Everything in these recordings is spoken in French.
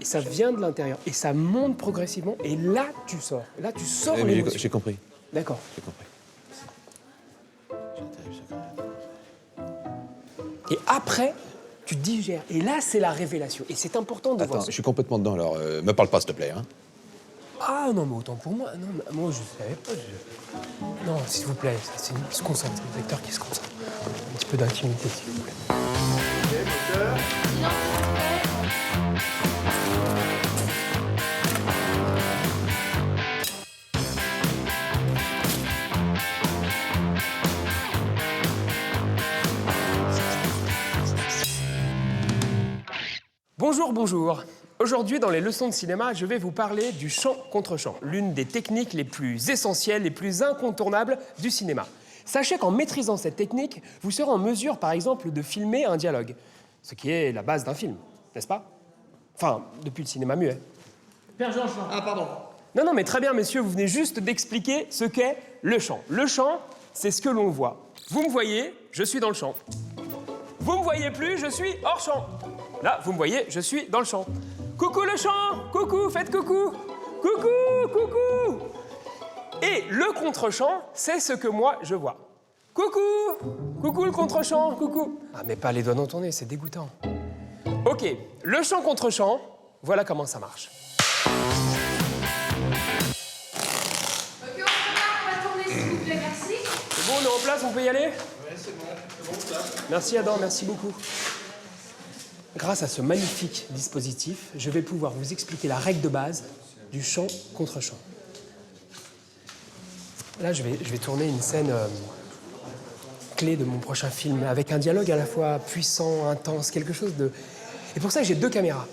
Et ça vient de l'intérieur. Et ça monte progressivement. Et là, tu sors. Là, tu sors Oui, mais l'émotion. j'ai compris. D'accord. J'ai compris. Et après, tu digères. Et là, c'est la révélation. Et c'est important de voir Attends, ça. je suis complètement dedans, alors me parle pas, s'il te plaît. Hein. Ah non, mais autant pour moi. Non, mais moi, je savais pas. Non, s'il vous plaît, c'est il se concentre. C'est le lecteur qui se concentre. Un petit peu d'intimité, s'il vous plaît. Bonjour, bonjour. Aujourd'hui, dans les leçons de cinéma, je vais vous parler du chant contre chant, l'une des techniques les plus essentielles, les plus incontournables du cinéma. Sachez qu'en maîtrisant cette technique, vous serez en mesure, par exemple, de filmer un dialogue, ce qui est la base d'un film, n'est-ce pas? Enfin, depuis le cinéma muet. Père Georges. Ah, pardon. Non, non, mais très bien, messieurs, vous venez juste d'expliquer ce qu'est le chant. Le chant, c'est ce que l'on voit. Vous me voyez, je suis dans le champ. Vous me voyez plus, je suis hors champ. Là, vous me voyez, je suis dans le champ. Coucou le champ! Coucou, faites coucou! Coucou, coucou! Et le contre-champ, c'est ce que moi, je vois. Coucou! Coucou le contre-champ, coucou! Ah, mais pas les doigts dans ton nez, c'est dégoûtant. Ok, le chant contre chant, voilà comment ça marche. Ok, on va tourner, s'il vous plaît, merci. C'est bon, on est en place, on peut y aller? Ouais, c'est bon, place. Merci Adam, merci beaucoup. Grâce à ce magnifique dispositif, je vais pouvoir vous expliquer la règle de base du chant contre chant. Là, je vais tourner une scène clé de mon prochain film, avec un dialogue à la fois puissant, intense, quelque chose de... Et pour ça, j'ai deux caméras.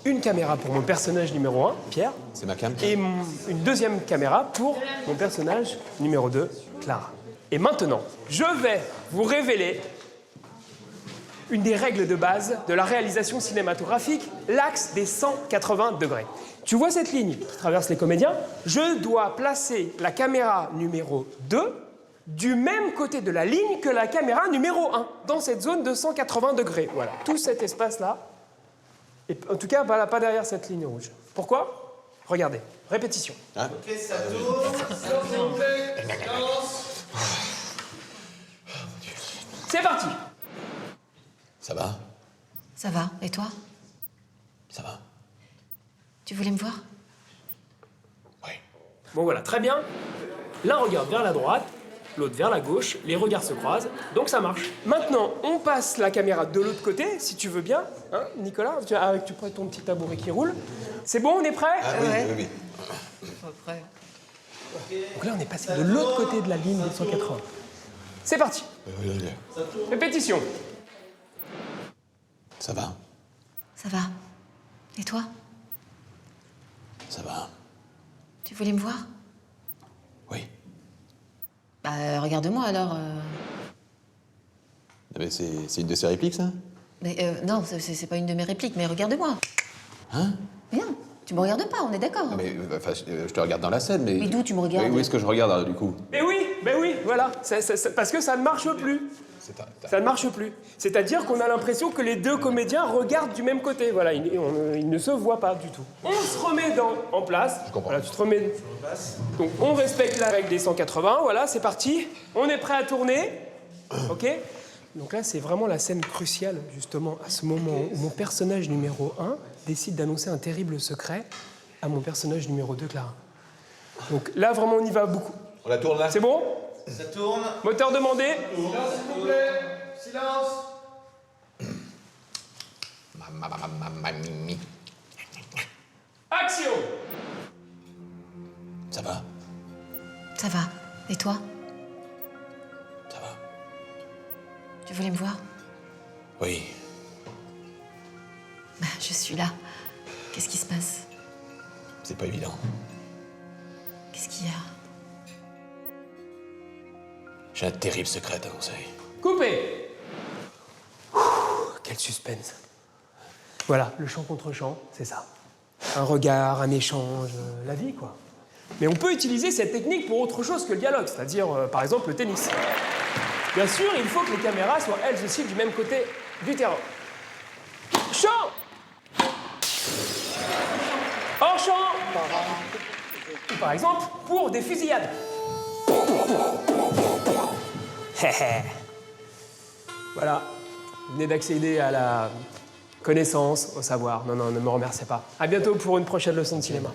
Une caméra pour mon personnage numéro 1, Pierre, C'est ma cam. et une deuxième caméra pour mon personnage numéro 2, Clara. Et maintenant, je vais vous révéler une des règles de base de la réalisation cinématographique, l'axe des 180 degrés. Tu vois cette ligne qui traverse les comédiens? Je dois placer la caméra numéro 2 du même côté de la ligne que la caméra numéro 1, dans cette zone de 180 degrés. Voilà, tout cet espace-là. Et en tout cas, pas derrière cette ligne rouge. Pourquoi? Regardez, répétition. Hein? Ok, ça tourne. Silence, s'il vous plaît. Silence. C'est parti! Ça va? Ça va, et toi? Ça va? Tu voulais me voir? Oui. Bon voilà, très bien. L'un regarde vers la droite, l'autre vers la gauche, les regards se croisent, donc ça marche. Maintenant, on passe la caméra de l'autre côté, si tu veux bien. Hein, Nicolas, tu prends ton petit tabouret qui roule. C'est bon, on est prêt? Ah oui, Ouais. oui, oui. Après. Donc là, on est passé de l'autre côté de la ligne des 180. C'est parti. Oui. Répétition. Ça va? Ça va. Et toi? Ça va? Tu voulais me voir? Oui. Bah, regarde-moi alors. Ah ben, c'est une de ces répliques, ça? Mais non, c'est pas une de mes répliques, mais regarde-moi. Hein? Viens, tu me regardes pas, on est d'accord. Ah, mais enfin, je te regarde dans la scène, mais... Mais d'où tu me regardes? Où est-ce que je regarde, alors, du coup? Mais oui, voilà. Parce que ça ne marche plus. Ça ne marche plus. C'est-à-dire qu'on a l'impression que les deux comédiens regardent du même côté. Voilà, ils ne se voient pas du tout. On se remet en place. Je comprends. Voilà, tu te remets. Donc on respecte la règle des 180. Voilà, c'est parti. On est prêt à tourner. Ok. Donc là, c'est vraiment la scène cruciale, justement, à ce moment où mon personnage numéro 1 décide d'annoncer un terrible secret à mon personnage numéro 2, Clara. Donc là, vraiment, on y va beaucoup. On la tourne, là? C'est bon? Ça tourne. Moteur demandé. Silence, s'il vous plaît. Silence. Mimi. Action! Ça va? Ça va. Et toi? Ça va? Tu voulais me voir? Oui. Bah, je suis là. Qu'est-ce qui se passe? C'est pas évident. Qu'est-ce qu'il y a? J'ai un terrible secret à t'annoncer. Coupé. Quel suspense. Voilà, le chant contre chant, c'est ça. Un regard, un échange, la vie, quoi. Mais on peut utiliser cette technique pour autre chose que le dialogue, c'est-à-dire, par exemple, le tennis. Bien sûr, il faut que les caméras soient, elles aussi, du même côté du terrain. tranchant. Ou par exemple, pour des fusillades. Voilà. Vous venez d'accéder à la connaissance, au savoir. Non, non, ne me remerciez pas. À bientôt pour une prochaine leçon de cinéma.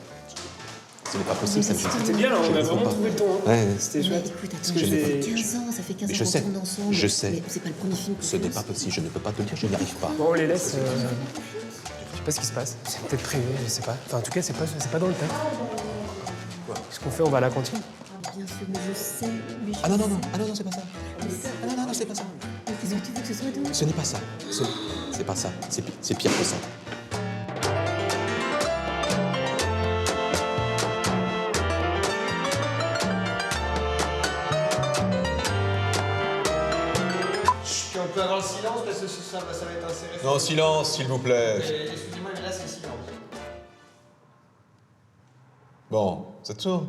Ce n'est pas possible, ça me fait. C'était bien, là, on a vraiment trouvé le ton. Hein. Ouais, C'était chouette. Écoute, attends, Parce que ça j'ai- fait 15 ans, ça fait 15 Mais ans je qu'on sais, tourne ensemble. je sais. Mais c'est pas le premier film qu'on Ce n'est fait. pas possible, je ne peux pas te le dire, je n'y arrive pas. Bon, on les laisse. Je sais pas ce qui se passe. C'est peut-être prévu, je sais pas. Enfin, en tout cas, c'est pas dans le texte. Ce qu'on fait, on va à la cantine. Bien sûr, mais je sais. Mais je Ah non, non, non, sais. ah non, non, c'est pas ça. Ah non, non, non, c'est pas ça. Mais qu'est-ce que tu veux que ce soit d'autre? Ce n'est pas ça. C'est pas ça. C'est pire que ça. On peut avoir le silence parce que ça va être assez récent. Non, silence, s'il vous plaît. Excusez-moi, mais là c'est silence. Bon, ça tourne.